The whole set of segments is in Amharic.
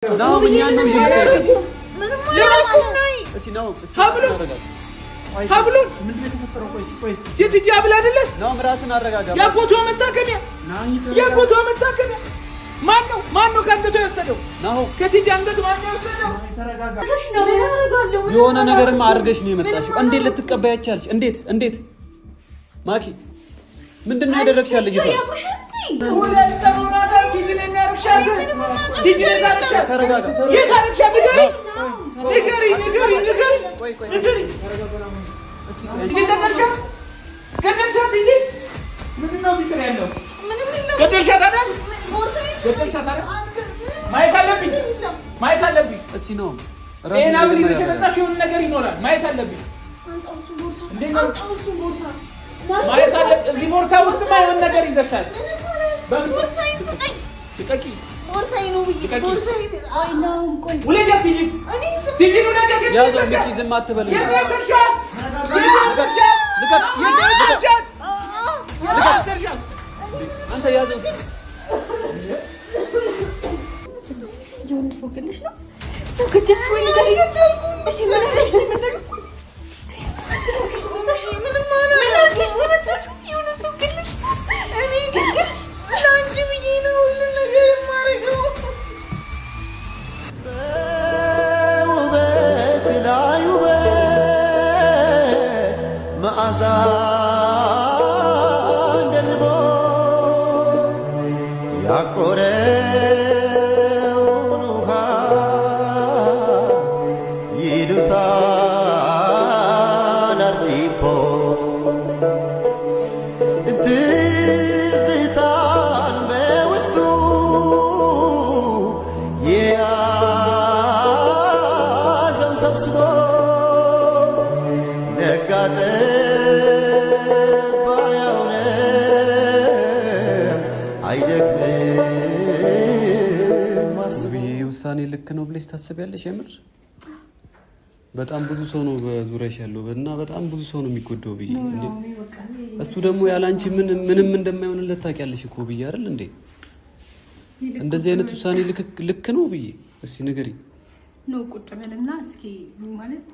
ነው ምንኛን ነው ይመጣው እሺ ነው ሀብሉ ምን ተፈጠረው ቆይ የትጂ አብላ አይደለ ነው ምራስን አረጋጋ ያቦቶ መታከሚያ ማን ነው ካንተ ተወሰደው ነው ከትጂ አንገት ማን ያወሰደው ተረጋጋ የሆነ ነገርማ አድርገሽ ነው የመጣሽው እንዴት ልትቀበይ ያቻልሽ እንዴት ማኪ ምንድነው ያደረግሻል ልጅቷ ሁለት ተሞራታ ትጂና ያርክሻል ትጂና ተረጋጋ የታርክሻ ንገሪ እሺ ገደልሻ ትጂ ምንድነው ቢሰራ ያለው ገደልሻ ታዲያ ማየት አለብኝ እሺ ነው ራስህ ነው የመጣሽው ነገር ይኖራል ማየት አለብኝ ማየት አለብኝ እዚህ ቦርሳ ውስጥ ማይሆን ነገር ይዘሻል ቦርሳዬን ስጠኝ ልቀቂ ቦርሳዬ ነው ብዬ ቦርሳዬ አይ ነው ቆይ ወለጃ ትጂ ነው ነገር ያዘው ሚኪ ዝም አትበል የነሰርሻል አንተ ያዘው የሆነ ሰው ገለሽ ነው ሰው ገደልሽ ወይ ነገር እሺ ምን አለሽ ምንም ማለት የሆነ ሰው ገለሽ እኔ ገለሽ ላንቺ ብዬ ነው ሁሉ ነገር የማደርገው ውበት ላይ ውበት መዓዛ ደርቦ ያቆረውን ውሃ ይሉታል አርዲቦ ትዝታን በውስጡ የያዘው ሰብስቦ ነጋ ጠባ ያውነ አይደክምም ማስብ ውሳኔ ልክ ነው ብለሽ ታስቢያለሽ የምር በጣም ብዙ ሰው ነው በዙሪያሽ ያለው እና በጣም ብዙ ሰው ነው የሚጎደው ብዬ እንዴ እሱ ደግሞ ያላንቺ ምንም እንደማይሆንለት ታውቂያለሽ እኮ ብዬ አይደል እንዴ እንደዚህ አይነት ውሳኔ ልክ ነው ብዬ እስኪ ንገሪ ነው ቁጭ በልና እስኪ ማለት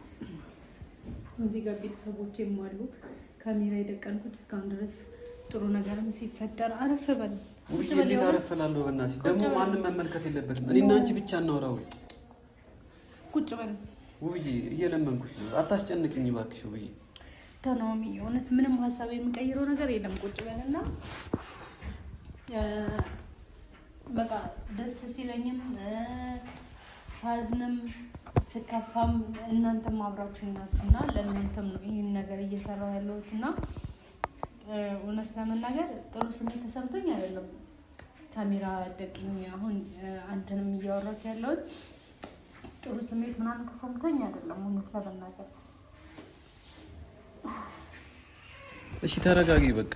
እዚህ ጋር ቤተሰቦቼም አሉ ካሜራ የደቀንኩት እስካሁን ድረስ ጥሩ ነገርም ሲፈጠር አረፍ በል ቁጭ በል ታረፈላለሁ በእናትሽ ደግሞ ማንንም መመልከት የለበትም እኔና አንቺ ብቻ እናውራው ቁጭ በል ውብዬ እየለመንኩሽ ነው አታስጨንቅኝ እባክሽ ውብዬ ተናሚ እውነት ምንም ሐሳብ የሚቀይረው ነገር የለም ቁጭ በልና በቃ ደስ ሲለኝም ሳዝንም ስከፋም እናንተም አብራችሁኝ ናችሁና ለእናንተም ነው ይሄን ነገር እየሰራው ያለሁትና እውነት ለመናገር ጥሩ ስሜት ተሰምቶኝ አይደለም ካሜራ ደቅኝ አሁን አንተንም እያወራች ያለሁት ጥሩ ስሜት ምናምን ተሰምቶኝ አይደለም እውነት ለመናገር እሺ ተረጋጊ በቃ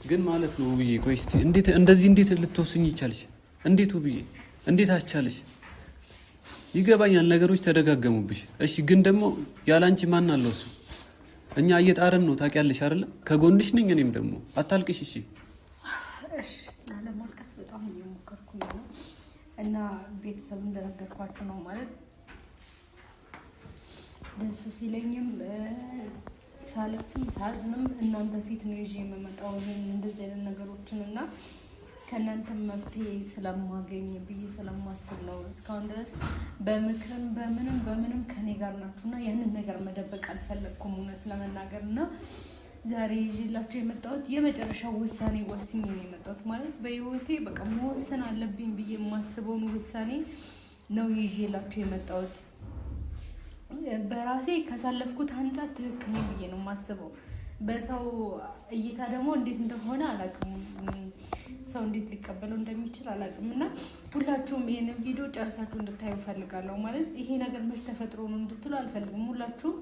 ግን ማለት ነው ውብዬ ቆይ እስቲ እንዴት ልትወስኝ ይቻልሽ እንዴት ውብዬ እንዴት አስቻለሽ ይገባኛል ነገሮች ተደጋገሙብሽ እሺ ግን ደግሞ ያላንቺ ማን አለው እሱ እኛ እየጣረን ነው ታውቂያለሽ አይደል ከጎንሽ ነኝ እኔም ደግሞ አታልቅሽ እሺ ለማልቀስ በጣም እየሞከርኩኝ ነው እና ቤተሰብ እንደነገርኳችሁ ነው ማለት ደስ ሲለኝም ሳለቅስም ሳዝንም እናንተ ፊት ነው ይዤ የምመጣው እንደዚህ አይነት ነገሮችን እና ከእናንተ መፍትሄ ስለማገኝ ብዬ ስለማስብ ነው እስካሁን ድረስ በምክርም በምንም ከኔ ጋር ናችሁና ያንን ነገር መደበቅ አልፈለኩም እውነት ለመናገር እና ዛሬ ይዤላችሁ የመጣሁት የመጨረሻው ውሳኔ ወስኜ ነው የመጣሁት ማለት በህይወቴ በቃ መወሰን አለብኝ ብዬ የማስበውን ውሳኔ ነው ይዤላችሁ የመጣሁት በራሴ ካሳለፍኩት አንፃር ትክክል ነው ብዬ ነው የማስበው በሰው እይታ ደግሞ እንዴት እንደሆነ አላውቅም ሰው እንዴት ሊቀበለው እንደሚችል አላውቅምና ሁላችሁም ይሄንን ቪዲዮ ጨርሳችሁ እንድታዩ ፈልጋለሁ ማለት ይሄ ነገር መች ተፈጥሮ ነው እንድትሉ አልፈልግም ሁላችሁም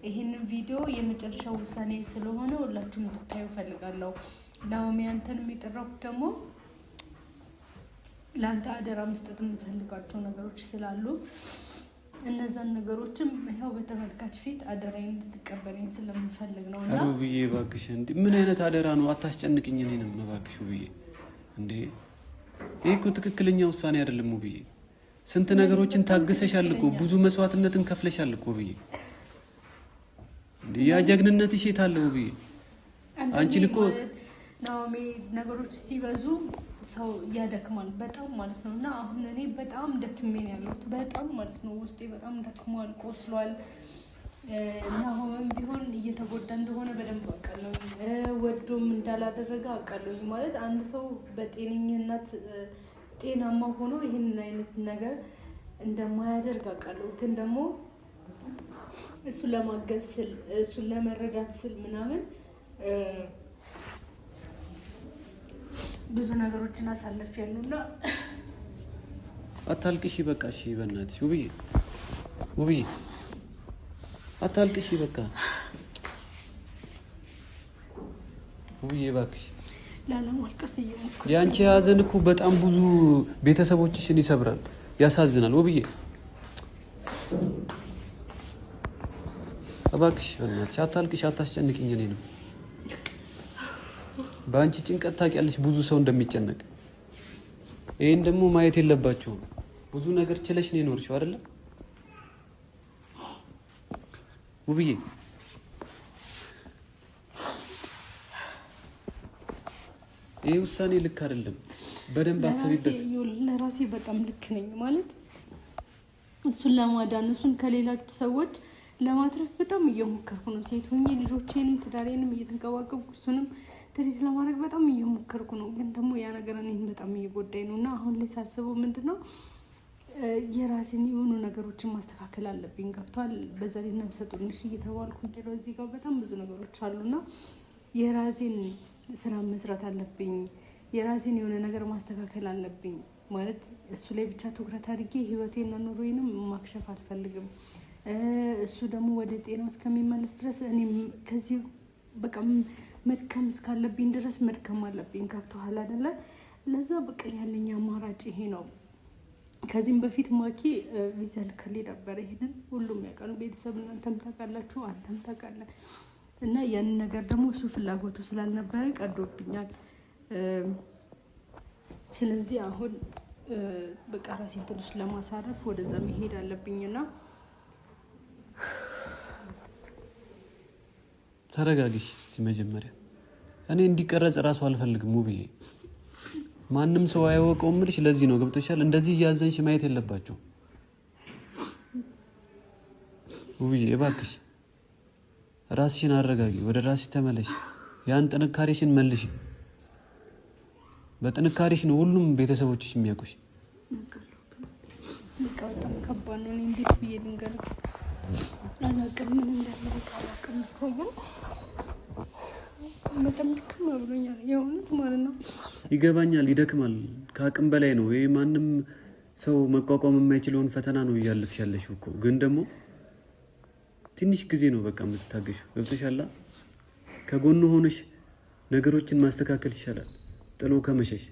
ይሄንን ቪዲዮ የመጨረሻው ውሳኔ ስለሆነ ሁላችሁም እንድታዩ ፈልጋለሁ ናኦሚ አንተንም የጠራሁት ደግሞ ላንተ አደራ መስጠት የምፈልጋቸው ነገሮች ስላሉ እነዛን ነገሮችም ይሄው በተመልካች ፊት አደራዬን እንድትቀበለኝ ስለምፈልግ ነውና ውብዬ እባክሽ እንዴ ምን አይነት አደራ ነው አታስጨንቅኝ እኔንም እባክሽ ውብዬ እንዴ ይሄ እኮ ትክክለኛ ውሳኔ አይደለም ውብዬ ስንት ነገሮችን ታግሰሻል እኮ ብዙ መስዋዕትነትን ከፍለሻል እኮ ብዬ ያ ጀግንነትሽ የት አለ ብዬ አንቺን እኮ ናኦሚ ነገሮች ሲበዙ ሰው ያደክማል በጣም ማለት ነውና አሁን እኔ በጣም ደክሜ ነው ያለሁት በጣም ማለት ነው ውስጤ በጣም ደክሟል ቆስሏል ናሆምም ቢሆን እየተጎዳ እንደሆነ በደንብ አውቃለሁ ወዶም እንዳላደረገ አውቃለሁ ማለት አንድ ሰው በጤነኝነት ጤናማ ሆኖ ይሄን አይነት ነገር እንደማያደርግ አውቃለሁ ግን ደግሞ እሱ ለማገዝ ስል እሱ ለመረዳት ስል ምናምን ብዙ ነገሮችን አሳልፌያለሁና አታልቅሽ በቃ እሺ በእናትሽ ውብዬ አታልቅሽ በቃ ውብዬ እባክሽ ላለማልቀስ እየሞከርኩ ያንቺ ሀዘን እኮ በጣም ብዙ ቤተሰቦችሽን ይሰብራል ያሳዝናል ውብዬ እባክሽ በእናትሽ አታልቅሽ አታስጨንቅኝ እኔንም በአንቺ ጭንቀት ታውቂያለሽ ብዙ ሰው እንደሚጨነቅ ይሄን ደግሞ ማየት የለባችሁም ብዙ ነገር ችለሽ ነው የኖርሽው አይደል ውብዬ ይሄ ውሳኔ ልክ አይደለም በደንብ አስቢበት ለራሴ በጣም ልክ ነኝ ማለት እሱን ለማዳን እሱን ከሌሎች ሰዎች ለማትረፍ በጣም እየሞከርኩ ነው ሴት ሆኜ ልጆቼንም ትዳሬንም እየተንከባከብኩ እሱንም ትሪት ለማድረግ በጣም እየሞከርኩ ነው ግን ደግሞ ያ ነገር እኔን በጣም እየጎዳኝ ነውና አሁን ላይ ሳስበው ምንድነው የራሴን የሆኑ ነገሮችን ማስተካከል አለብኝ ገብቷል በዛ ላይ ነፍሰ ጡር ነሽ እየተባልኩኝ ነው እዚህ ጋር በጣም ብዙ ነገሮች አሉና የራሴን ስራ መስራት አለብኝ የራሴን የሆነ ነገር ማስተካከል አለብኝ ማለት እሱ ላይ ብቻ ትኩረት አድርጌ ህይወቴን ኑሮዬንም ማክሸፍ አልፈልግም እሱ ደግሞ ወደ ጤናው እስከሚመለስ ድረስ እኔም ከዚህ በቃ መድከም እስካለብኝ ድረስ መድከም አለብኝ ገብቶሃል አይደለ ለዛ በቃ ያለኝ አማራጭ ይሄ ነው ከዚህም በፊት ማኪ ቪዛ ልከልኝ ነበር ይሄንን ሁሉም ያውቃሉ ቤተሰብ እናንተም ታውቃላችሁ አንተም ታውቃለህ እና ያን ነገር ደግሞ እሱ ፍላጎቱ ስላልነበረ ቀዶብኛል ስለዚህ አሁን በቃ ራሴን ትንሽ ለማሳረፍ ወደዛ መሄድ አለብኝና ተረጋግሽ መጀመሪያ እኔ እንዲቀረጽ ራሱ አልፈልግም ውብዬ ማንንም ሰው አይወቀውም ልሽ ለዚህ ነው ገብተሻል እንደዚህ ያዘንሽ ማየት የለባችሁ ውብዬ እባክሽ ራስሽን አረጋጊ ወደ ራስሽ ተመለሽ ያን ጥንካሬሽን መልሽ በጥንካሬሽ ነው ሁሉም ቤተሰቦችሽ የሚያውቁሽ በጣም ከባድ ነው እንዴት ብዬ ልንገርህ አላውቅም ምን እንደማደርግ አላውቅም ግን በጣም ድክም ብሎኛል የእውነት ማለት ነው ይገባኛል ይደክማል ከአቅም በላይ ነው ይሄ ማንም ሰው መቋቋም የማይችለውን ፈተና ነው እያለፍሽ ያለሽው እኮ ግን ደግሞ ትንሽ ጊዜ ነው በቃ የምትታገሺው ገብተሻል ከጎኑ ሆነሽ ነገሮችን ማስተካከል ይችላል ጥሎ ከመሸሽ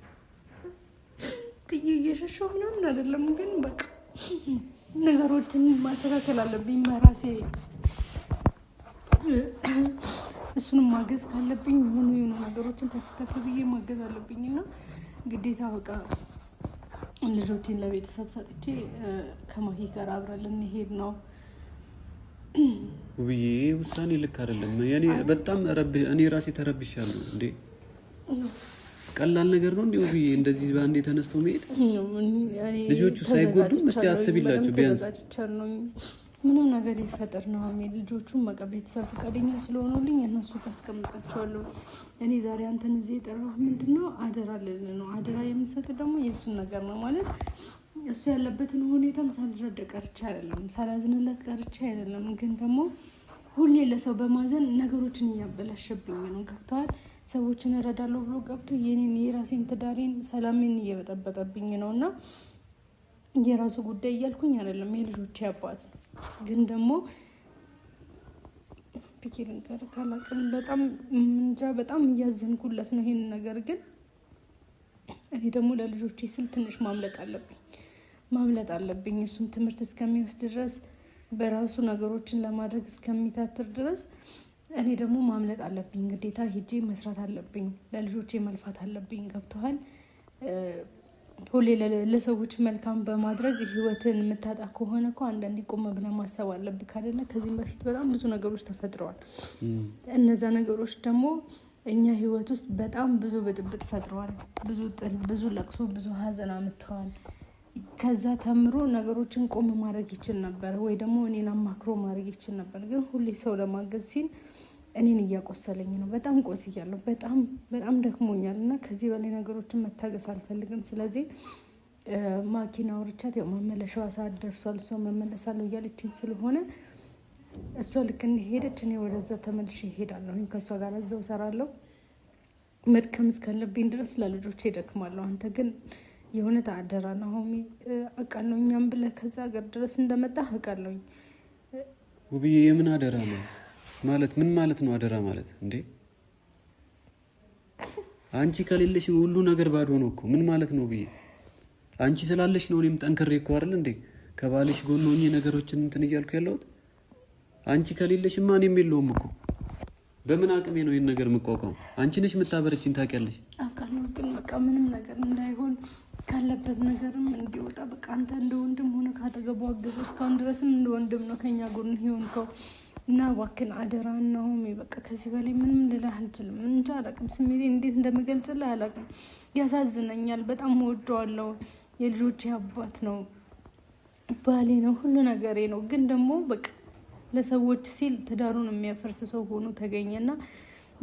እየሸሸሁ ምናምን አይደለም ግን በቃ ነገሮችን ማስተካከል አለብኝ በራሴ እሱንም ማገዝ ካለብኝ የሆኑ ነገሮችን ተከታትዬ ማገዝ አለብኝና ግዴታ በቃ ልጆቼን ለቤተሰብ ሰጥቼ ከማሂ ጋር አብረን ልንሄድ ነው ውብዬ ውሳኔ ልክ አይደለም ያኔ በጣም እኔ ራሴ ተረብሻለሁ እንዴ ቀላል ነገር ነው እንዴ ውብዬ እንደዚህ ባንዴ ተነስቶ መሄድ ልጆቹ ሳይጎዱ እስቲ አስቢላችሁ ቢያንስ ምንም ነገር ይፈጠር ነው አሜን ልጆቹም በቃ ቤተሰብ ፈቃደኛ ስለሆኑልኝ እነሱ ካስቀምጣቸዋለሁ እኔ ዛሬ አንተን እዚህ የጠራሁት ምንድነው አደራ ነው አደራ የምሰጥ ደግሞ የሱን ነገር ነው ማለት እሱ ያለበትን ሁኔታም ሳልረዳ ቀርቼ አይደለም ሳላዝንለት ቀርቼ አይደለም ግን ደግሞ ሁሌ ለሰው በማዘን ነገሮችን እያበላሸብኝ ነው ገብቷል ሰዎችን እረዳለሁ ብሎ ገብቶ የኔን የራሴን ትዳሬን ሰላሜን እየበጠበጠብኝ ነውና የራሱ ጉዳይ እያልኩኝ አይደለም የልጆቼ አባት ግን ደግሞ ፒኬልን ጋር ካላቀም በጣም እንጃ በጣም እያዘንኩለት ነው ይሄን ነገር ግን እኔ ደግሞ ለልጆቼ ስል ትንሽ ማምለጥ አለብኝ እሱም ትምህርት እስከሚወስድ ድረስ በራሱ ነገሮችን ለማድረግ እስከሚታትር ድረስ እኔ ደግሞ ማምለጥ አለብኝ ግዴታ ሄጄ መስራት አለብኝ ለልጆቼ መልፋት አለብኝ ገብቷል ሁሌ ለሰዎች መልካም በማድረግ ህይወትን የምታጣ ከሆነ እኮ አንዳንዴ ቆም ብለህ ማሰብ አለብህ አይደለ? ከዚህም በፊት በጣም ብዙ ነገሮች ተፈጥረዋል። እነዛ ነገሮች ደግሞ እኛ ህይወት ውስጥ በጣም ብዙ ብጥብጥ ፈጥረዋል። ብዙ ጥል፣ ብዙ ለቅሶ፣ ብዙ ሀዘን አምጥተዋል። ከዛ ተምሮ ነገሮችን ቆም ማድረግ ይችል ነበር ወይ ደግሞ እኔን አማክሮ ማድረግ ይችል ነበር። ግን ሁሌ ሰው ለማገዝ ሲል እኔን እያቆሰለኝ ነው። በጣም ቆስያለሁ። በጣም ደክሞኛል እና ከዚህ በላይ ነገሮችን መታገስ አልፈልግም። ስለዚህ ማኪና አውርቻት ያው መመለሻዋ ሰዓት ደርሷል፣ እሷ መመለሳለሁ እያለችኝ ስለሆነ እሷ ልክ እንደሄደች እኔ ወደዛ ተመልሼ እሄዳለሁ። ከእሷ ጋር እዛው እሰራለሁ። መድከም እስካለብኝ ድረስ ለልጆቼ እደክማለሁ። አንተ ግን የሆነ አደራ ነው ሆሚ አውቃለሁ። እኛም ብለህ ከዛ ሀገር ድረስ እንደመጣህ አውቃለሁ። ውብዬ የምን አደራ ነው ማለት ምን ማለት ነው? አደራ ማለት እንዴ አንቺ ከሌለሽ ሁሉ ነገር ባዶ ነው እኮ። ምን ማለት ነው ውብዬ? አንቺ ስላለሽ ነው እኔም ጠንክሬ እኮ አይደል እንዴ ከባልሽ ጎን ሆኜ ነገሮችን እንትን እያልኩ ያለሁት። አንቺ ከሌለሽማ እኔም የለውም እኮ። በምን አቅሜ ነው ይሄን ነገር የምቋቋም? አንቺ ነሽ የምታበረችኝ ታውቂያለሽ። አውቃለሁ ግን በቃ ምንም ነገር እንዳይሆን ካለበት ነገርም እንዲወጣ በቃ አንተ እንደ ወንድም ሆነ ካጠገቡ አግዘው። እስካሁን ድረስም እንደ ወንድም ነው ከኛ ጎን ሆንከው እና እባክህን አደራ ነው በቃ። ከዚህ በላይ ምንም ልልህ አልችልም። እንጃ አላውቅም፣ ስሜቴ እንዴት እንደምገልጽልህ አላውቅም። ያሳዝነኛል። በጣም እወደዋለሁ። የልጆቼ አባት ነው፣ ባሌ ነው፣ ሁሉ ነገሬ ነው። ግን ደግሞ በቃ ለሰዎች ሲል ትዳሩን የሚያፈርስ ሰው ሆኖ ተገኘና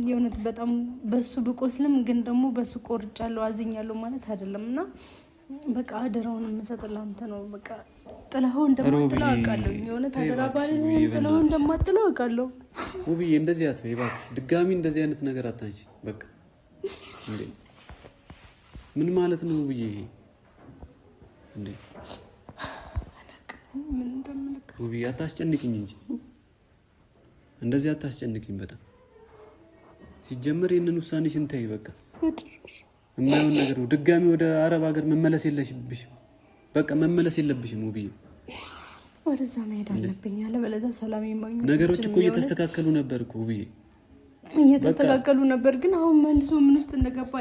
የእውነት በጣም በሱ ብቆስልም ግን ደግሞ በሱ ቆርጫለሁ፣ አዝኛለሁ ማለት አይደለም። እና በቃ አደራውን የምሰጥልህ አንተ ነው። በቃ ጥላው እንደማጥለው አውቃለሁ። የእውነት አደራ ባለኝ ጥላው እንደማጥለው አውቃለሁ። ውብዬ እንደዚህ አትበይ እባክሽ። ድጋሚ እንደዚህ አይነት ነገር አታንሺ በቃ። እንዴ ምን ማለት ነው ውብዬ? እንዴ ምን እንደምልክ ውብዬ አታስጨንቅኝ እንጂ እንደዚህ አታስጨንቅኝ በጣም። ሲጀመር ይሄንን ውሳኔሽን ተይ በቃ። የማይሆን ነገር ነው። ድጋሚ ወደ አረብ ሀገር መመለስ የለብሽም። በቃ መመለስ የለብሽም ውብዬ። ወደዛ መሄድ አለብኝ አለ በለዛ ሰላም የማግኘት ነገሮች እኮ እየተስተካከሉ ነበር እኮ ውብዬ፣ እየተስተካከሉ ነበር። ግን አሁን መልሶ ምን ውስጥ እንደገባ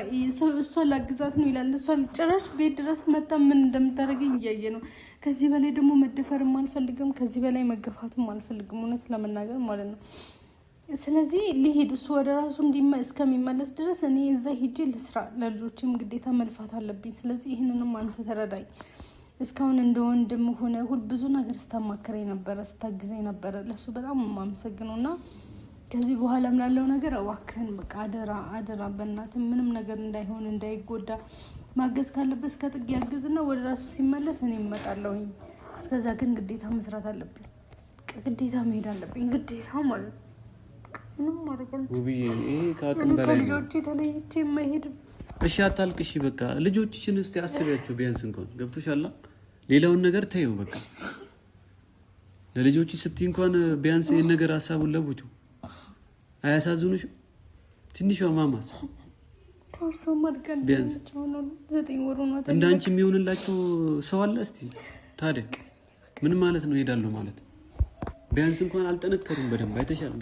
እሷ ላግዛት ነው ይላል። እሷ ጭራሽ ቤት ድረስ መጣ ምን እንደምታደርገኝ እያየ ነው። ከዚህ በላይ ደግሞ መደፈርም አልፈልግም፣ ከዚህ በላይ መገፋትም አልፈልግም፣ እውነት ለመናገር ማለት ነው። ስለዚህ ሊሄድ እሱ ወደ ራሱ እስከሚመለስ ድረስ እኔ እዛ ሂጄ ልስራ። ለልጆችም ግዴታ መልፋት አለብኝ። ስለዚህ ይህንንም አንተ ተረዳኝ። እስካሁን እንደ ወንድም ሆነ ብዙ ነገር ስታማክረኝ ነበረ፣ ስታግዘኝ ነበረ። ለሱ በጣም የማመሰግነው እና ከዚህ በኋላም ላለው ነገር እባክህን በቃ አደራ በእናትህ ምንም ነገር እንዳይሆን እንዳይጎዳ ማገዝ ካለበት እስከ ጥግ ያግዝና ወደ ራሱ ሲመለስ እኔ እመጣለሁኝ። እስከዛ ግን ግዴታ መስራት አለብኝ። ግዴታ መሄድ አለብኝ። ግዴታ ማለት ነው። ምንም ማድረግ ውብዬ ይሄ ከአቅም በላይ ነው። ልጆቼ ተለይቼ የማይሄድ እሺ አታልቅሽ በቃ። ልጆችሽን እስቲ አስቢያቸው ቢያንስ እንኳን ገብቶሻል። ሌላውን ነገር ተይው በቃ። ለልጆችሽ ስትይ እንኳን ቢያንስ ይሄን ነገር ሀሳቡን ለውጩ። አያሳዝኑሽም? ትንሿ ማማስ ተወሰው ማድረግ ቢያንስ 9 ወር ነው። እንዳንቺ የሚሆንላችሁ ሰው አለ? እስቲ ታዲያ ምን ማለት ነው ሄዳለሁ ማለት? ቢያንስ እንኳን አልጠነከሩም በደንብ አይተሻል።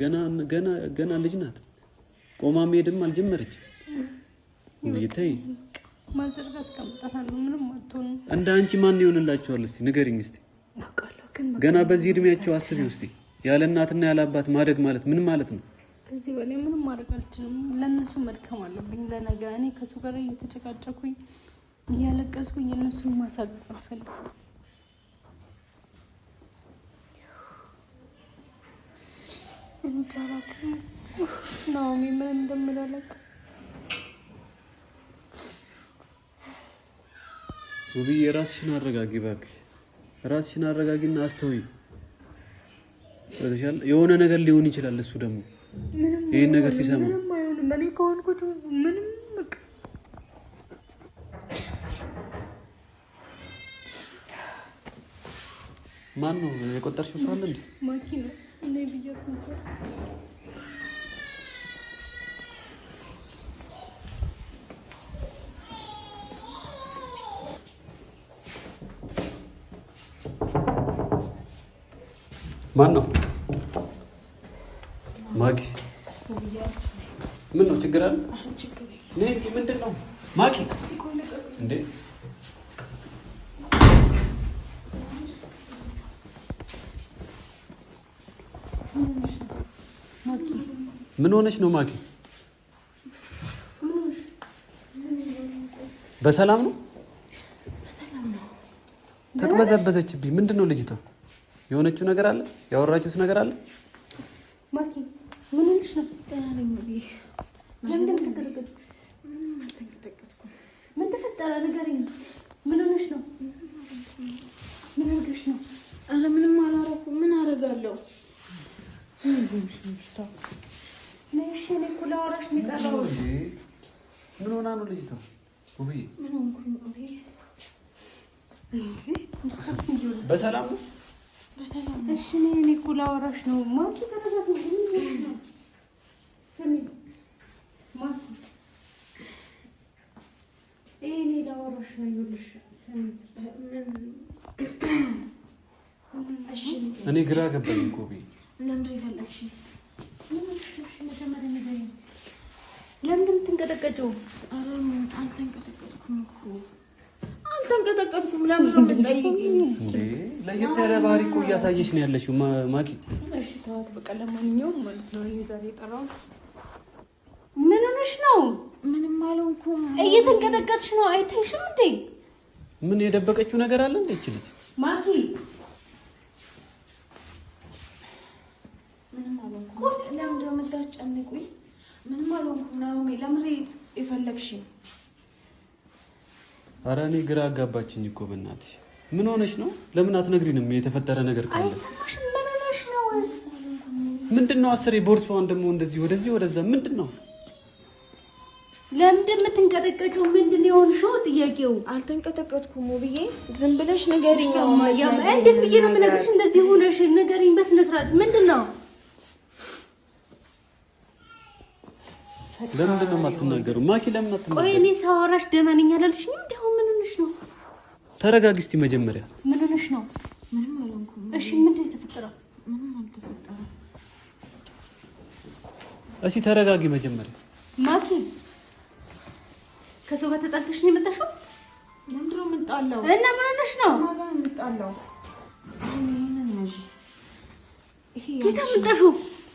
ገና ልጅ ናት። ቆማ መሄድም አልጀመረች። ይታይ ማዘርጋ እስከምጣታለሁ ምንም አትሆን። እንዳንቺ ማን ይሆንላችኋል? እስቲ ንገሪኝ እስቲ። ገና በዚህ እድሜያቸው አስቢው እስቲ። ያለ እናትና ያለ አባት ማደግ ማለት ምን ማለት ነው? ከዚህ በላይ ምንም ማድረግ አልችልም። ለነሱ መድከም አለብኝ። ለነገ እኔ ከሱ ጋር እየተጨቃጨኩኝ እያለቀስኩኝ እነሱን ማሳገብ አልፈልግም። እንጃላክ ናኦሚ ምን እንደምላላክ። ውብዬ ራስሽን አረጋጊ እባክሽ። ራስሽን አረጋጊና አስተውይ። ወደሻል የሆነ ነገር ሊሆን ይችላል። እሱ ደግሞ ይሄን ነገር ሲሰማ ምንም አይሆንም። እኔ ከሆንኩት ምንም በቃ ማን ነው የቆጠርሽው? ሰው አለ እንዴ? ማኪና እኔ ብያት ነበር። ማን ነው? ማኪ ምን ነው ችግር አለ? ነይ ምንድን ነው ማኪ? እንዴ ምን ሆነሽ ነው ማኪ? በሰላም ነው? ተቅበዘበዘችብኝ። ምንድነው ልጅቷ? የሆነችው ነገር አለ? ያወራችሁት ነገር አለ? ማኪ ምን ሆነሽ ነው? ለምን ተገረገች? ምን ተፈጠረ? ንገሪኝ። ምን ሆነሽ ነው? ምን አድርገሽ ነው? አረ ምንም አላረኩም። ምን አደርጋለሁ? ነሽ እኔ እኮ ላወራሽ ነው የጠራሁት። ምን ሆና ነው ልጅቷ? ውብዬ ምን ሆንኩኝ? በሰላም ነው? በሰላም ነው። እሺ እኔ እኮ ላወራሽ ነው። ማኪ ተረጋጊ። ምን ሆነሽ ነው? ስሚ ማኪ እኔ ላወራሽ ነው። ይኸውልሽ ስሚ እሺ እኔ ግራ ገባኝ እኮ ውብዬ። ለምን ይፈልግሽ? መጀመሪያ ንገሪኝ። ለምን የምትንቀጠቀጪው? አረ አልተንቀጠቀጥኩም እኮ አልተንቀጠቀጥኩም። ለምን ነው የምትጠይቂኝ? እንዴ ለየት ያለ ባህሪ እኮ እያሳየሽ ነው ያለሽው ማኪ። እሺ ተዋት በቃ። ለማንኛውም ማለት ነው እኔ ዛሬ የጠራሁት ምን ሆነሽ ነው? ምንም አልሆንኩም። እየተንቀጠቀጥሽ ነው። አይተሽም እንዴ? ምን የደበቀችው ነገር አለ እንዴ እቺ ልጅ? ማኪ ምንም አልሆንኩም። ለምን ነው የምታስጨንቁኝ? ምንም አልሆንኩም። ናኦሚ ለምን የፈለግሽኝ? ኧረ እኔ ግራ አጋባችኝ እኮ በእናትሽ። ምን ሆነሽ ነው? ለምን አትነግሪንም የተፈጠረ ነገር ካለ? አይሰማሽም? ምን ሆነሽ ነው? ምንድነው? አስሬ ቦርሷን ደግሞ እንደዚህ ወደዚህ ወደዛ ምንድነው? ለምንድን የምትንቀጠቀጪው? ምንድን የሆንሽው? ጥያቄው አልተንቀጠቀጥኩም ብዬ ዝም ብለሽ ንገሪኝ። እንዴት ብዬ ነው የምነግርሽ? እንደዚህ ሆነሽ ንገሪኝ በስነ ስርዓት። ምንድን ነው? ለምንድን ነው የማትናገሩ? ማኪ ለምን አትናገሩ? ቆይ እኔ ሳወራሽ ደህና ነኝ አላልሽኝም? እንደው ምን ሆነሽ ነው? ተረጋጊ እስቲ መጀመሪያ። ምን ሆነሽ ነው? ምንም አልሆንኩም። እሺ ምንድን የተፈጠረው? ምንም አልተፈጠረም። እሺ ተረጋጊ መጀመሪያ። ማኪ ከሰው ጋር ተጣልተሽ ነው የመጣሽው? ለምንድን ነው የምጣላው? እና ምን ሆነሽ ነው? ማን ጋር ነው የምጣላው? ይሄንን ያዥ። ይሄ ጌታ ያንቺ ምጣሹ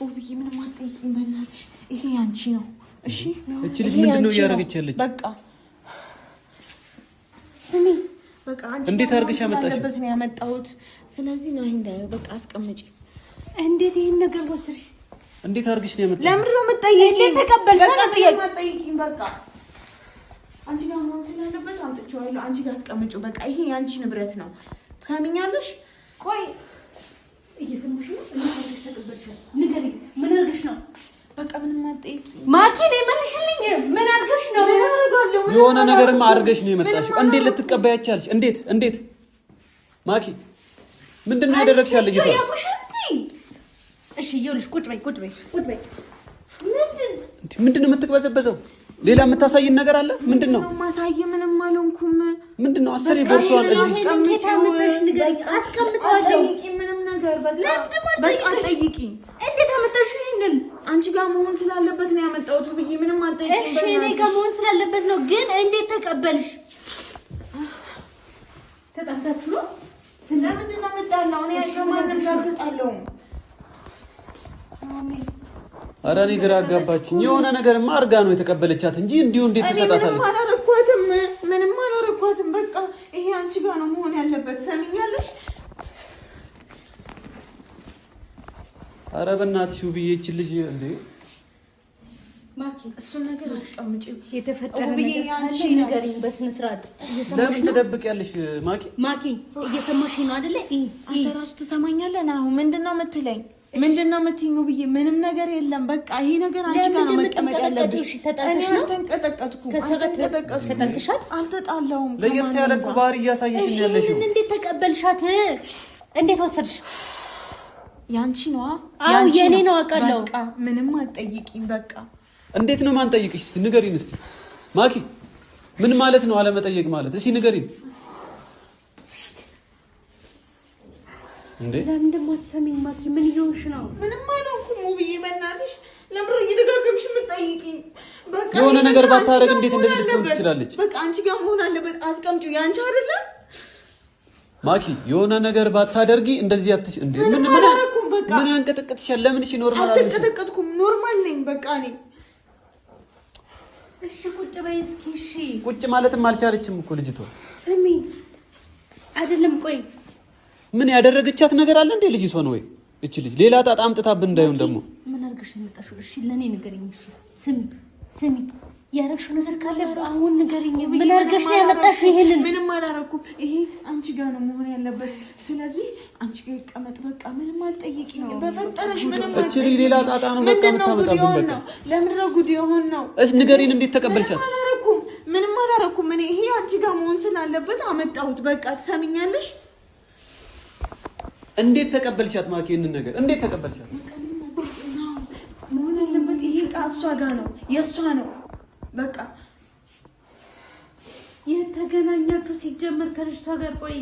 ውብዬ፣ ምንም አትጠይቂኝ በእናትሽ። ይሄ ያንቺ ነው። እሺ እቺ ልጅ ምንድነው እያደረገች ያለች? በቃ ስሚ፣ በቃ አንቺ እንዴት አድርገሽ ያመጣሽው? ያለበት ነው ያመጣሁት። ስለዚህ ነው እንዳየው። በቃ አስቀምጪ። እንዴት ይሄን ነገር ወሰድሽ? እንዴት አድርገሽ ነው ያመጣሽው? ለምንድን ነው የምትጠይቂኝ? እንዴት ተቀበልሽ? በቃ ጥያቄ አትጠይቂኝ። በቃ አንቺ ጋር መሆን ስላለበት አምጥቼዋለሁ። አንቺ ጋር አስቀምጪው። በቃ ይሄ ያንቺ ንብረት ነው። ትሰሚኛለሽ? ቆይ እየሰማሽ ነው? እንዴት አድርገሽ ተቀበልሽ? ንገሪኝ፣ ምን አድርገሽ ነው? በቃ ምንም አትጠይቂኝ። ማኪ ነይ መልሽልኝ። ምን አድርገሽ ነው? ምን አደርጋለሁ? የሆነ ነገርማ አድርገሽ ነው የመጣሽው። እንዴት ልትቀበያች አለሽ? እንዴት ማኪ ምንድነው ያደረግሽ? ያለ ጌታ እሺ ይኸውልሽ፣ ቁጭ በይ። ምንድነው የምትቅበዘበዘው? ሌላ የምታሳይን ነገር አለ? ምንድነው ማሳየ? ምንም አልሆንኩም። ምንድነው? አስሬ ቦርሷን እዚህ አስቀምጪው። ንገሪኝ። አስቀምጪዋለሁ። ምንም ነገር በቃ አትጠይቂኝ። እንዴት አመጣሽው ይሄንን? አንቺ ጋር መሆን ስላለበት ነው ያመጣሁት ብዬ ምንም አልጠይቂኝ። እሺ እኔ ጋር መሆን ስላለበት ነው፣ ግን እንዴት ተቀበልሽ? ተጣልታችሁ ነው? ስለምንድን ነው የምጣላው? እኔ ከማንም ጋር አልተጣላሁም። ኧረ እኔ ግራ አጋባችኝ። የሆነ ነገርማ አድርጋ ነው የተቀበለቻት እንጂ እንዲሁ እንዴት ትሰጣታለች? ምንም አላረኳትም። በቃ ይሄ አንቺ ጋር ነው መሆን ያለበት። ሰሚኛለሽ? ኧረ በእናትሽ ውብዬ፣ ይህች ልጅ እንዴ! ማኪ እሱን ነገር አስቀምጪው። የተፈጠረ ውብዬ ነገር ያንቺ ካለ ነው። ንገሪኝ በስነ ስርዓት። ለምን ትደብቂያለሽ ማኪ? እየሰማሽ ነው አይደለ? አንተ ራሱ ትሰማኛለህ? ናሁ ምንድን ነው የምትለኝ? ምንድን ነው የምትይኝ? ውብዬ ምንም ነገር የለም። በቃ ይሄ ነገር አንቺ ጋር ነው መቀመጥ ያለብሽ። እኔ አልተንቀጠቀጥኩም። ተጣልተሻል? አልተጣላሁም። ለየት ያለ እኮ ባህሪ እያሳየሽ ነው ያለሽው። ይሄንን እንዴት ተቀበልሻት? እንዴት ወሰድሽ? ያንቺ ነዋ። አዎ የኔ ነው አውቃለሁ። በቃ ምንም አትጠይቂኝ። በቃ እንዴት ነው ማን ጠይቅሽ? እስቲ ንገሪን እስቲ ማኪ። ምን ማለት ነው አለመጠየቅ ማለት? እስቲ ንገሪን እንዴ። ለምን ደግሞ አትሰሚኝ ማኪ? ምን እየሆንሽ ነው? ምንም አልሆንኩም ውብዬ፣ በእናትሽ ለምን እየደጋገምሽ የምትጠይቂኝ? በቃ የሆነ ነገር ባታረግ እንዴት እንደዚህ ልትሆን ትችላለች? በቃ አንቺ ጋር መሆን አለበት። አስቀምጪው። ያንቺ አይደለም ማኪ። የሆነ ነገር ባታደርጊ እንደዚህ አትሽ እንዴ። ምን አላረኩም። በቃ በቃ ምን አንቀጠቀጥሻል? ለምን እሺ ኖርማል አይደል? አልተቀጠቀጥኩም፣ ኖርማል ነኝ በቃ እኔ። እሺ ቁጭ በይ እስኪ። እሺ ቁጭ ማለትም አልቻለችም እኮ ልጅቷ። ስሚ አይደለም ቆይ ምን ያደረገቻት ነገር አለ እንዴ ልጅቷ ነው ወይ? እቺ ልጅ ሌላ ጣጣ አምጥታብን እንዳይሆን ደግሞ ምን አድርገሽ መጣሽ? እሺ ለኔ ንገሪኝ። እሺ ስሚ ያረግሽው ነገር ካለ አሁን ንገሪኝ። ምን አድርገሽ ነው ያመጣሽው? ይሄንን ምንም አላረኩም። ይሄ አንቺ ጋር ነው መሆን ያለበት። ስለዚህ አንቺ ጋር ይቀመጥ በቃ። ምንም አትጠይቂኝ በፈጠረሽ። ምንም እቺ ልጅ ሌላ ጣጣ ነው በቃ የምታመጣብን። በቃ ለምን ነው ጉድ የሆን ነው? እሺ ንገሪን፣ እንዴት ተቀበልሻት? ምንም አላረኩም። እኔ ይሄ አንቺ ጋር መሆን ስላለበት አመጣሁት። በቃ ትሰሚኛለሽ? እንዴት ተቀበልሻት? ማኪ ይሄንን ነገር እንዴት ተቀበልሻት? መሆን ያለበት ይሄ ዕቃ እሷ ጋር ነው፣ የእሷ ነው በቃ። የተገናኛችሁ ሲጀመር ከልጅቷ ጋር? ቆይ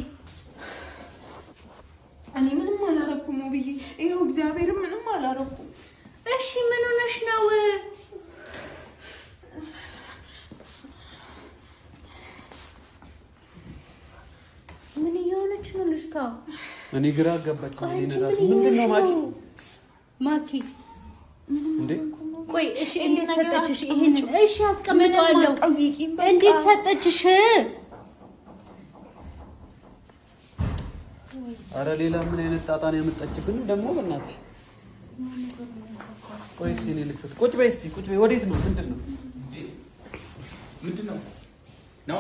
እኔ ምንም አላረኩም ብዬ ይሄው እግዚአብሔር ምንም አላረኩም። እሺ ምን ሆነሽ ነው? ምን እየሆነች ነው ልጅቷ? እኔ ግራ አጋባች። ምንድነው ማኪ እንዴ? ቆይ እሺ እንዴት ሰጠችሽ ይሄንን? እሺ አስቀምጠዋለሁ። እንዴት ሰጠችሽ? አረ ሌላ ምን አይነት ጣጣ ነው ያመጣችብን ደግሞ? በእናትሽ ቆይ እስኪ እኔ ልክፈት። ቁጭ በይ እስኪ ቁጭ በይ። ወዴት ነው? ምንድነው? ነው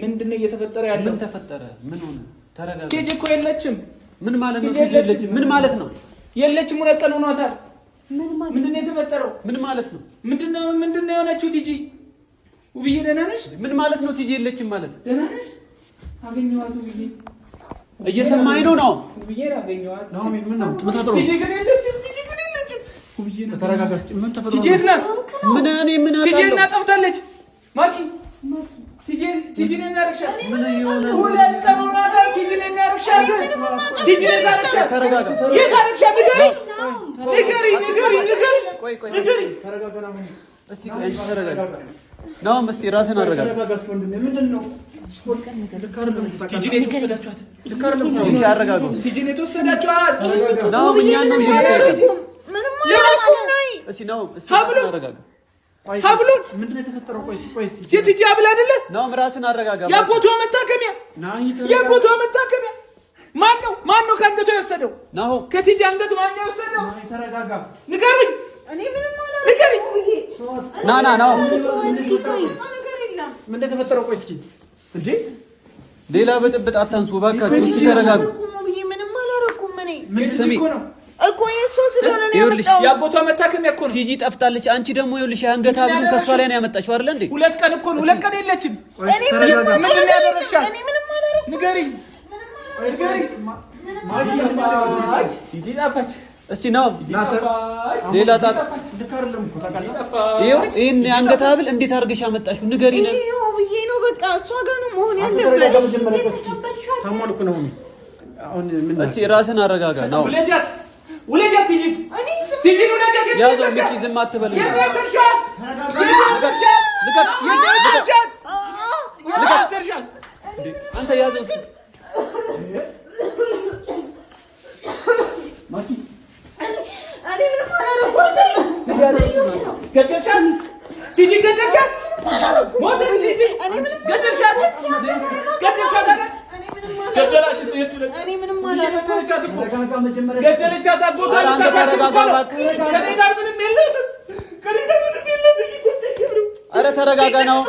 ምንድነው እየተፈጠረ ያለው? ምን ተፈጠረ? ምን ሆነ? ተረጋጋ። ቲጂ እኮ የለችም። ምን ማለት ነው? ቲጂ የለችም ምን ማለት ነው? የለችም። ሁለት ቀን ሆኗታል። ምንድነው የተፈጠረው? ምን ማለት ነው? ምንድነው የሆነችው? ቲጂ ውብዬ ደህና ነሽ? ምን ማለት ነው? ቲጂ የለችም ማለት ደህና ነሽ? አገኘኋት ውብዬ። እየሰማኸኝ ነው? ነው ውብዬ አገኘኋት። ነው ምን ነው ትመጣጣው? ቲጂ ግን የለችም። ውብዬ ነው። ተረጋጋች። ምን ተፈጥሮ? ቲጂ የት ናት? ምን አውቃለሁ? ቲጂ እና ጠፍታለች። ማኪ ቲጂ ነኝ ያረክሻት። ምን ይሆነ? ሁለት ቀን ሆኗታል። ቲጂ ነኝ ያረክሻት። ቲጂ ነኝ ያረክሻት። ተረጋጋ። የት አረክሻት? ንገሪኝ። ቆይ ተረጋጋ ነው። እስኪ ቆይ ተረጋጋ ነው። እስኪ ራስህን አረጋጋ። ምንድነው? ቲጂ ነኝ የተወሰዳችኋት። ቲጂ አረጋጋው። ቲጂ ነኝ የተወሰዳችኋት። ነው እኛን ነው እየተከታተለ ምንም አላረኩም ነኝ። እስኪ ነው እስኪ ራስህን አረጋጋ። ሀብሉን ምንድነው የተፈጠረው? ቆይ የቲጂ ሀብል አይደለ? ነው ራስህን አረጋጋ። ያጎቷ መታከሚያ ማን ነው ከአንገቷ የወሰደው? ናሆ ከቲጂ አንገት ማን ነው የወሰደው? ተረጋጋ። ንገሩኝ። እኔ ምንም አላረኩም። ና እስኪ ቆይ ምንድነው የተፈጠረው? ቆይ እስኪ እንዴ ሌላ ብጥብጥ አታንሱ እባካችሁ። እስኪ ተረጋጉ። ምንም አላረኩም እኔ ስሚ እኮ የእሱ ስለሆነ ነው ይኸውልሽ፣ ያመጣው። ያጎቷ መታከሚያ እኮ ነው። ቲጂ ጠፍታለች። አንቺ ደግሞ ይኸውልሽ የአንገት ሀብሉን ከሷ ላይ ነው ያመጣሽው አይደል እንዴ? ሁለት ቀን እኮ ነው። ሁለት ቀን የለችም። እኔ ተረጋጋ። ምንድን ነው ያደረግሻት? እኔ ምንም አላረኩም። ንገሪኝ። ቲጂ ጠፋች። እስኪ ነው ጠፋች። ሌላ ጣጣ ልክ አይደለም እኮ ታውቃለህ። ይኸው ይሄን የአንገት ሀብል እንዴት አድርገሽ አመጣሽው? ንገሪኝ። ይሄው ብዬ ነው በቃ እሷ ጋር ነው መሆን ተረጋጋ። ያለበት። መጀመሪያ ቆይ እስኪ ታሟል እኮ ነው። አሁን ምን እስኪ ራስህን አረጋጋ ነው። ውለጃት ቲጂ ውለጃት። ያዘው ሚኪ፣ ዝም አትበል። የሰርሻት አንተ ያዘው እስኪ ማኪ እኔ ምንም አላረኩም። ገደልሻት ቲጂ፣ ገደልሻት። ሞተች ቲጂ። ገደልሻት አይደል? ገደላችት። እኔ ምንም አላረኩም። ተረጋጋ። መጀመሪያ ገደለቻት። አጎቷ ልታሳክም እኮ ነው። ከእኔ ጋር ምንም የለትም። ኧረ ተረጋጋ ነው።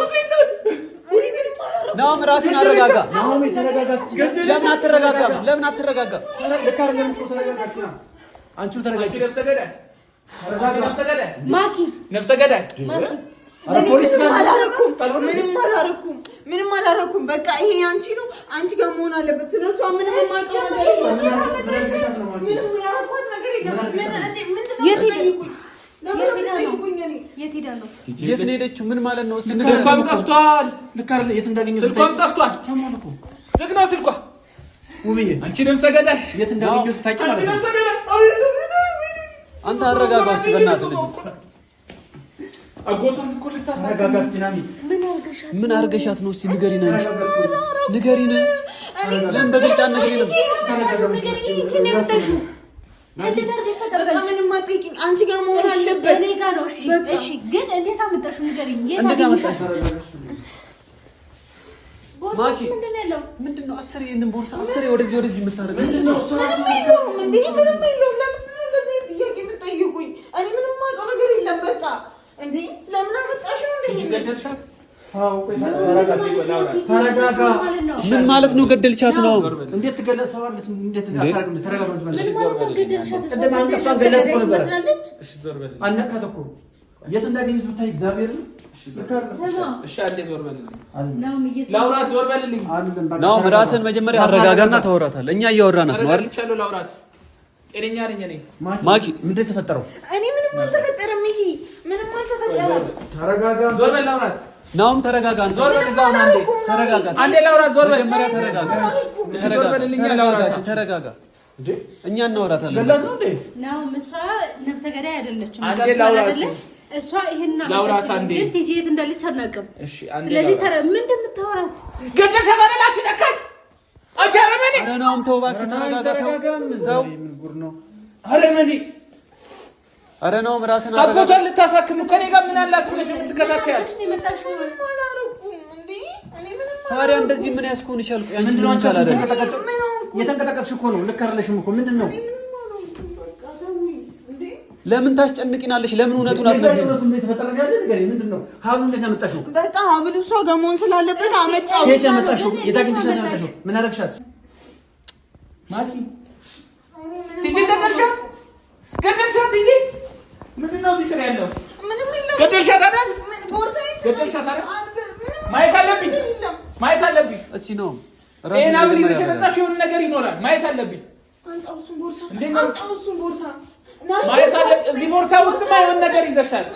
ናሆም ራስህን አረጋጋ። ናሆም ተረጋጋ። ለምን አትረጋጋም? ለምን አትረጋጋም? ልክ አይደለም እኮ ተረጋጋሽ። አንቺም ተረጋጊ። ነፍሰ ገዳይ ማኪ ነፍሰ ገዳይ ፖሊስ ጋር ምንም አላረኩም። በቃ ይሄ አንቺ ነው፣ አንቺ ጋር መሆን አለበት። ስለሷ ምንም የማውቀው ነገር የለም። ምንም ያልኳት ነገር የለም። የት ሄዳ ነው? የት ነው የሄደችው? ምን ማለት ነው? ስልኳም ጠፍቷል። ልክ አይደለም። የት እንዳገኘው ስልኳም ጠፍቷል። ታሟል እኮ ዝግ ነው ስልኳ። ውብዬ አንቺ ነፍሰ ገዳይ የት እንዳገኘው ታውቂ ማለት ነው። ነፍሰ ገዳይ አንተ አረጋጋው እስኪ በእናትህ ልጅ። አጎቷን እኮ ልታሳክም። ተረጋጋ እስኪ ናኒ። ምን አርገሻት ነው? እስኪ ንገሪን። አንቺ ንገሪን። ለምን በግልጽ አትነግሪንም? እንዴት አድርገሽ ተቀበልሽ? ምንም አትጠይቂኝ። አንቺ ጋር መሆን አለበት። እኔ ጋር ነው። እሺ ግን እንዴት አመጣሽው ንገሪኝ። እንዴት አመጣሽ? ቦርሳሽ ምንድን ነው ያለው? ምንድነው? አስሬ ይሄንን ቦርሳ አስሬ ወደዚህ የምታደርገው ምንድነው? ምንም የለውም እንዴ? ምንም የለውም። ለምንድን ነው እንደዚህ ጥያቄ የምትጠይቁኝ? እኔ ምንም የማውቀው ነገር የለም። በቃ እንዴ ለምን አመጣሽው? እንዴ ገደልሻት? ተረጋጋ። ምን ማለት ነው? ገደልሻት ነው? እንዴት ትገለሰዋለች? እንዴት አታርግም? ተረጋጋ። ገደልሻት? ቅድም አንቀሷን ገላት እኮ ነበር። እሺ ዞር በል። አነካት እኮ የት እንዳገኘት ብታይ እግዚአብሔር ነው። እሺ አንዴ ዞር በልልኝ። ላውራት ዞር በልልኝ። ነው ራስን መጀመሪያ አረጋጋና ታወራታለህ። እኛ እያወራናት ነው አይደል? አረጋግቻለሁ። ላውራት ጤነኛ ነኝ እኔ። ማኪ ምንድን ነው የተፈጠረው? እኔ ምንም አልተፈጠረም። ይሄ ምንም አልተፈጠረም። ተረጋጋ። ዞር በል ላውራት። ናውም ተረጋጋ። ዞር በል እዛው አንዴ ተረጋጋ። አንዴ ላውራት። ዞር በል መጀመሪያ ተረጋጋ። እሺ ዞር በልልኝ። ላውራት። ተረጋጋ። እኛ እናወራታለን። ገላት ነው እንዴ? ነው እሷ ነፍሰ ገዳይ አይደለችም። አንዴ ገብቷል ላውራት። አይደለ? እሷ ይሄን ላውራት አንዴ። ግን ቲጂ የት እንዳለች አናውቅም። እሺ አንዴ ስለዚህ ላውራት። ምን እንደምታወራት ገደልሻት አይደል? አንቺ ጨካኝ አንቺ አረመኔ። ኧረ ናውም ተው እባክህ ተረጋጋ። ተው ምን ጉር ነው? አረመኔ። ኧረ ናውም ራስን አረጋጋ። አጎቷን ልታሳክም ከኔ ጋር ምን አላት ብለሽ የምትከታከያለሽ? የመጣሽው ምንም አላረኩም እንዴ? እኔ ምንም ታዲያ እንደዚህ ምን ያስኮን ይችላል? አንቺ ምንድን ነው? ምን አንቺ ይቻላል? የተንቀጠቀጥሽ እኮ ነው። ልክ አይደለሽም እኮ። ምንድን ነው? ለምን ታስጨንቂናለሽ? ለምን እውነቱን አትነግሪኝ? እውነቱን የተፈጠረ ነገር አይደል? ንገሪኝ። ምንድን ነው? ሀብሉ እንዴት ያመጣሽው? በቃ ሀብሉ እሷ ጋር መሆን ስላለበት አመጣው። የት ያመጣሽው? የት አግኝተሽ ያመጣሽው? ምን አደረግሻት? ማኪ ቲጂ ገደልሻት? ገደልሻት ቲጂ? ምንድን ነው እዚህ ስራ ያለው? ምንም የለም። ገደልሻት አይደል? ቦርሳዬ ገደልሻት አይደል? ማየት አለብኝ። ማየት አለብኝ። እስኪ ነው ይሄን አብል ይዘሽ የመጣሽው የሆነ ነገር ይኖራል። ማየት አለብኝ። አንጣው እሱን ቦርሳ። እንዴት ነው? አንጣው እሱን ቦርሳ። ማየት አለብኝ። እዚህ ቦርሳ ውስጥ የሆነ ነገር ይዘሻል።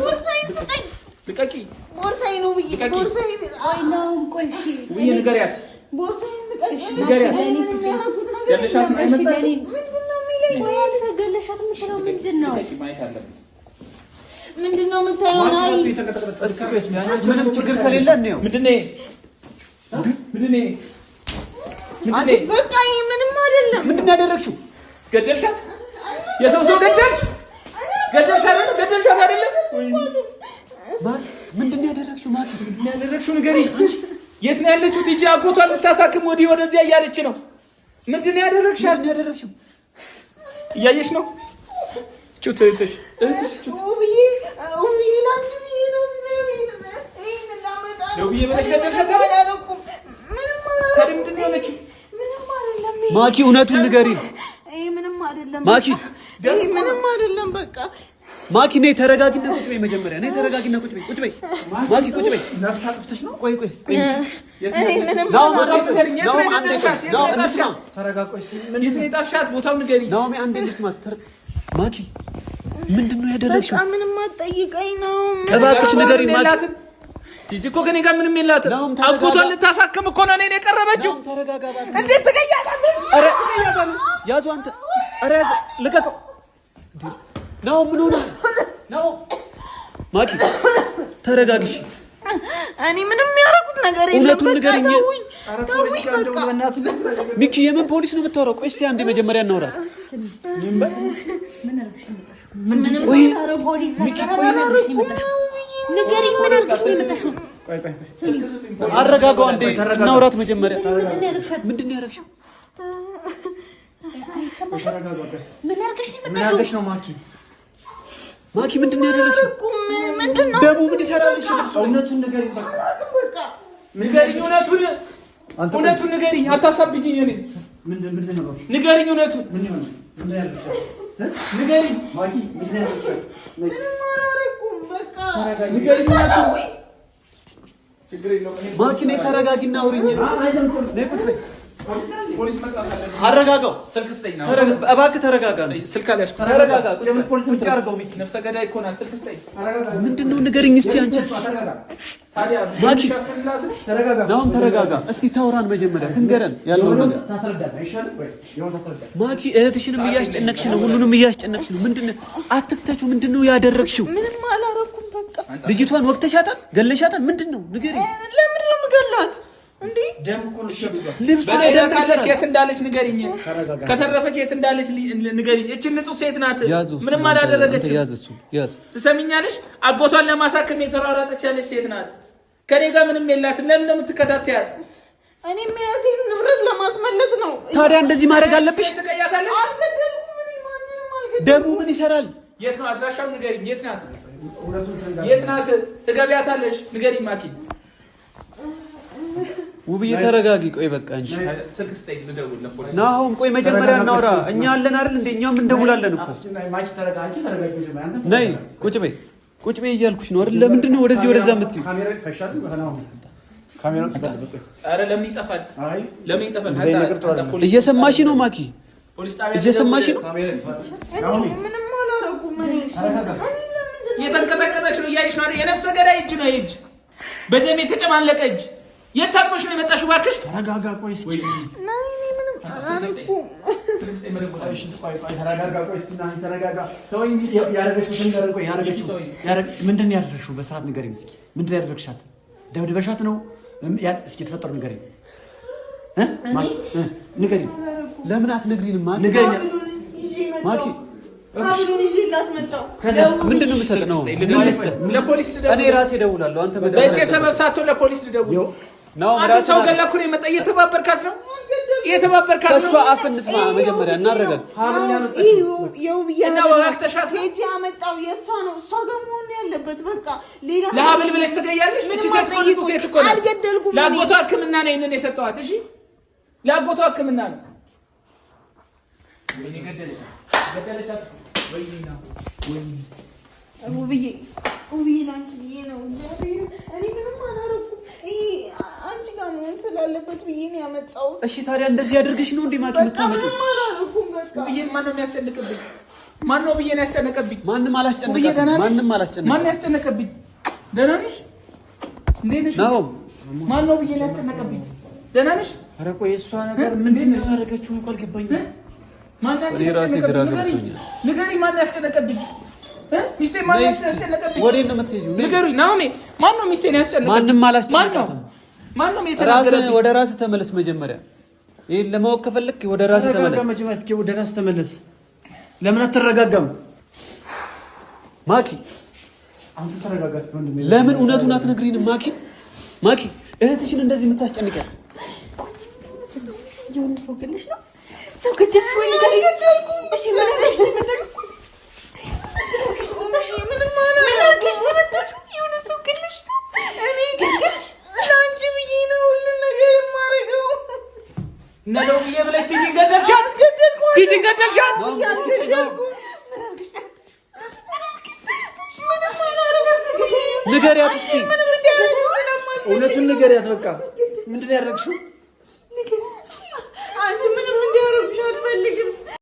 ቦርሳዬን ስጠኝ። ልቀቂ። ቦርሳዬ ነው ብዬ ቦርሳዬ አይ ነው ቆይ እሺ ውይ ንገሪያት። ቦርሳዬን ልቀቂ። ንገሪያት። ለኔ ስጪኝ። ገለሻት ነው እሺ አይመጣሽ? ለኔ ምንድነው የሚለኝ? ወይ ገለሻት የምትለው ምንድነው? ልቀቂ። ማየት አለብኝ። ምንድነው የምታየው? ናይ ምንም ችግር ከሌለ እንየው። ምንድነው ይሄ? ምንድነው ይሄ? አንቺ በቃ ይሄ ምንም አይደለም። ምንድን ነው ያደረግሽው? ገደልሻት? የሰው ሰው ገደልሽ? ገደልሽ አይደለም? ገደልሻት አይደለም? ምንድን ነው ያደረግሽው? ማኪ ምንድን ነው ያደረግሽው? ንገሪኝ። የት ነው ያለችው? ቲጂ አጎቷን ልታሳክም ወዲህ ወደዚያ እያለች ነው። ምንድን ነው ያደረግሻት? ምንድን ነው ያደረግሽው? እያየሽ ነው? ጩት እህትሽ ጩት ውብዬ ላንቺ ብዬ ነው ይሄን ላመጣ ነው። ለውብዬ ብለሽ ገደልሻት? አላደረኩም። ምንም ታዲያ ምንድን ነው ያለችው? ምንም አይደለም። ማኪ እውነቱን ንገሪ። ይሄ ምንም አይደለም። ማኪ ይሄ ምንም አይደለም። በቃ ማኪ ነይ ተረጋጊና ቁጭ በይ። መጀመሪያ ነይ ተረጋጊና ቁጭ በይ። ቁጭ በይ ማኪ ቁጭ በይ። ነፍስ አጥፍተሽ ነው? ቆይ እኔ ምንም ናው ቦታው ንገሪኝ። የት ነው አንዴ የጣልሻት? የት ነው ናው የጣልሻት? እንስማ። ተረጋጋ። እስኪ የት ነው የጣልሻት? ቦታው ንገሪኝ። ናው አንዴ እንስማ። ማኪ ምንድን ነው ያደረግሽው? በቃ ምንም አትጠይቀኝ ነው። እባክሽ ንገሪኝ ማኪ። ቲጂ እኮ ከኔ ጋር ምንም የላትም። ናውም ተረጋጋ። አጎቷን ልታሳክም እኮ ነው እኔን የቀረበችው። ናው ተረጋጋ እባክሽ። እንዴት ትገያታለህ? ኧረ ያዙ አንተ። ኧረ ያዙ ልቀቀው። ናው ምን ሆነ? ናው ማኪ ተረጋግሽ። እኔ ምንም ያደረኩት ነገር የለም። እውነቱን በቃ ንገሪኝ። ተውኝ። ኧረ ፖሊስ ጋር እንደው በእናትህ ሚኪ የምን ፖሊስ ነው የምታወራው? ቆይ እስኪ አንዴ መጀመሪያ እናውራት። ምንም ቆይ ፖሊስ ንገሪኝ። ምን አድርገሽ ነው የመጣሽው? ቆይ አረጋጋው አንዴ እናውራት መጀመሪያ። ምንድን ነው ያደረግሽው? ምን አድርገሽ ነው ምን የመጣሽው? አድርገሽ ነው ማኪ? ማኪ ምንድን ነው ያደረግሽው? ምንድን ነው ደሙ ምን ይሰራልሽ? እውነቱን ንገሪኝ በቃ። ንገሪኝ እውነቱን። እውነቱን ንገሪኝ። አታሳብጂኝ። እኔ ምንድን ነው? ንገሪኝ እውነቱን። ምን ይሆን? ምን ያደርግሻል? ንገሪኝ። ማኪ ምን ያደርግሻል? ንገሪኝ እውነቱን። ችግር የለውም። ማኪ ነይ ተረጋጊና አውሪኝ። አይደለም ነይ ቁጭ በይ። ፖሊስ መጥራት አለብኝ። አረጋጋው። ስልክ ስጠኝ ነው። እባክህ ተረጋጋ። ስልክ አልያዝኩም። ተረጋጋ። ቁጭ አድርገው ሚኪ። ነፍሰ ገዳይ እኮ ናት። ስልክ ስጠኝ። ምንድን ነው ንገሪኝ እስቲ አንቺ። ታዲያ ማኪ ተረጋጋ። ናሁን ተረጋጋ። እስቲ ታውራን መጀመሪያ ትንገረን ያለውን ነገር። ታስረዳለህ አይሻልም? ወይ ይሁን ታስረዳለህ። ማኪ እህትሽንም እያስጨነቅሽ ነው፣ ሁሉንም እያስጨነቅሽ ነው። ምንድን ነው አትክተችው? ምንድን ነው ያደረግሽው? ምንም አላረኩም። በቃ ልጅቷን ወቅተሻታል? ገለሻታል? ምንድን ነው ንገሪኝ። ለምንድን ነው የምገላት? እንዴ ደም እኮ ነው ሸብቷል። ልብስ ላይ ደም ካለች የት እንዳለች ንገሪኝ። ከተረፈች የት እንዳለች ንገሪኝ። እቺ ንጹህ ሴት ናት። ምንም አላደረገችም። ያዝ እሱ ያዝ። ትሰሚኛለሽ? አጎቷን ለማሳከም የተሯሯጠች ያለች ሴት ናት። ከኔ ጋር ምንም የላትም። ለምን እንደምትከታተያት? እኔ የሚያገኝ ንብረት ለማስመለስ ነው። ታዲያ እንደዚህ ማድረግ አለብሽ? ትቀያታለሽ? ደሙ ምን ይሰራል? የት ነው አድራሻው? ንገሪኝ። የት ናት? የት ናት? ትገቢያታለሽ? ንገሪኝ ማኪ። ውብዬ ተረጋጊ። ቆይ በቃ እንጂ ስልክ ስጠኝ ልደውል ለፖሊስ። ናሆም ቆይ መጀመሪያ እናውራ። እኛ አለን አይደል እንዴ? እኛም እንደውላለን እኮ። ማኪ ተረጋጋ። አንቺ ተረጋጊ። ነይ ቁጭ በይ ቁጭ በይ እያልኩሽ ነው አይደል? ለምንድን ነው ወደዚህ ወደዛ የምትይው? ካሜራ ይፈሻል። ካሜራውን ከተደበቀ አረ ለምን ይጠፋል? አይ ለምን ይጠፋል? እየሰማሽ ነው ማኪ? ፖሊስ ጣቢያ እየሰማሽ ነው? ካሜራ ይፈሻል። ምንም አላረኩም። እኔ የተንቀጠቀጠች ነው እያየሽ ነው አይደል? የነፍሰ ገዳይ እጅ ነው እጅ፣ በደም የተጨማለቀ እጅ። የት ታጥበሽ ነው የመጣሽው? እባክሽ ተረጋጋ። ቆይ እስኪ ምንም አላረኩም። ተረጋጋ። ቆይ እስኪ እናንተ ተረጋጋ። ተወኝ። ያደረግሽው ነገር ቆይ ምንድን ነው ያደረግሽው? በስርዓት ንገሪኝ እስኪ። ምንድን ነው ያደረግሻት? ደብድበሻት ነው? እስኪ የተፈጠሩ ንገሪኝ። ንገሪኝ። ለምን አትነግሪንም? ማኪ ንገሪኝ ማኪ አብሮን ይዤላት መጣሁ። ምንድን ነው የምሰጥ ነው? ለፖሊስ ልደውል። እኔ ራሴ እደውላለሁ። አንተ በእጄ ሰበብ ሳትሆን ለፖሊስ ልደውል። አንተ ሰው ገላ እኮ ነው የመጣ። እየተባበርካት ነው እየተባበርካት ነው። ከእሷ አፍ እንስማ መጀመሪያ እናረጋግ። እና ወቅተሻት ሄጂ ያመጣው የእሷ ነው። እሷ ጋር መሆን ያለበት በቃ ሌላ ለሀብል ብለሽ ትገያለሽ። እቺ ሴት ቆንጆ ሴት እኮ ነው። አልገደልኩም። ለአጎቷ ሕክምና ነው ይሄንን የሰጠኋት። እሺ ለአጎቷ ሕክምና ነው። ወይኔ ገደለቻት። ወይኔና ውብዬ ላንቺ ብዬ ነው። እኔ ምንም አላረኩም። አንቺ ጋር መሆን ስላለበት ብዬ ነው ያመጣሁት። እሺ ታዲያ እንደዚህ አድርገሽ ነው እንዴ ማኪ የምታመጪው? ምንም አላረኩም። በቃ ውብዬን ማን ነው የሚያስጨንቅብኝ? ማን ነው ውብዬን ያስጨነቀብኝ? ማንም አላስጨነቀብኝ። ማንም አላስጨነቀብኝ። ማን ያስጨነቀብኝ? ደህና ነሽ? እንዴት ነሽ? ናሆም ማን ነው ውብዬን ያስጨነቀብኝ? ደህና ነሽ? ኧረ ቆይ እሷ ነገር ምንድን ነው ያደረገችው? እንኳን አልገባኝም። ማን ያስጨነቀብኝ? ንገሪኝ። ማን ያስጨነቀብኝ? ሚስቴ ማን ያስጨነቀብኝ? ወዴት ነው የምትሄጂው? ንገሩኝ። ናሆሜ ማን ነው ሚስቴን ያስጨነቀብኝ? ማንም አላስጨነቃትም። ማን ነው የተናገረብኝ? ወደ ራስህ ተመለስ መጀመሪያ። ይሄን ለማወቅ ከፈለክ ወደ ራስህ ተመለስ። መጀመሪያ እስኪ ወደ ራስህ ተመለስ። ለምን አትረጋጋም? ማኪ አንተ ተረጋጋ። እስኪ ወንድሜ ለምን እውነቱን አትነግሪንም? ማኪ እህትሽን እንደዚህ የምታስጨንቂያት የሆነ ሰው ገለሽ ነው? ሰው ገደልሽ ወይ? ንገሪኝ። እሺ ምን አለሽ? ነው ብዬ ብለሽ ቲጂን ገደልሻት? ቲጂን ገደልሻት? ንገሪያት እስኪ። እውነቱን ንገሪያት። በቃ ምንድን ነው ያደረግሽው? አንቺ ምንም እንዲያረግሽ አልፈልግም።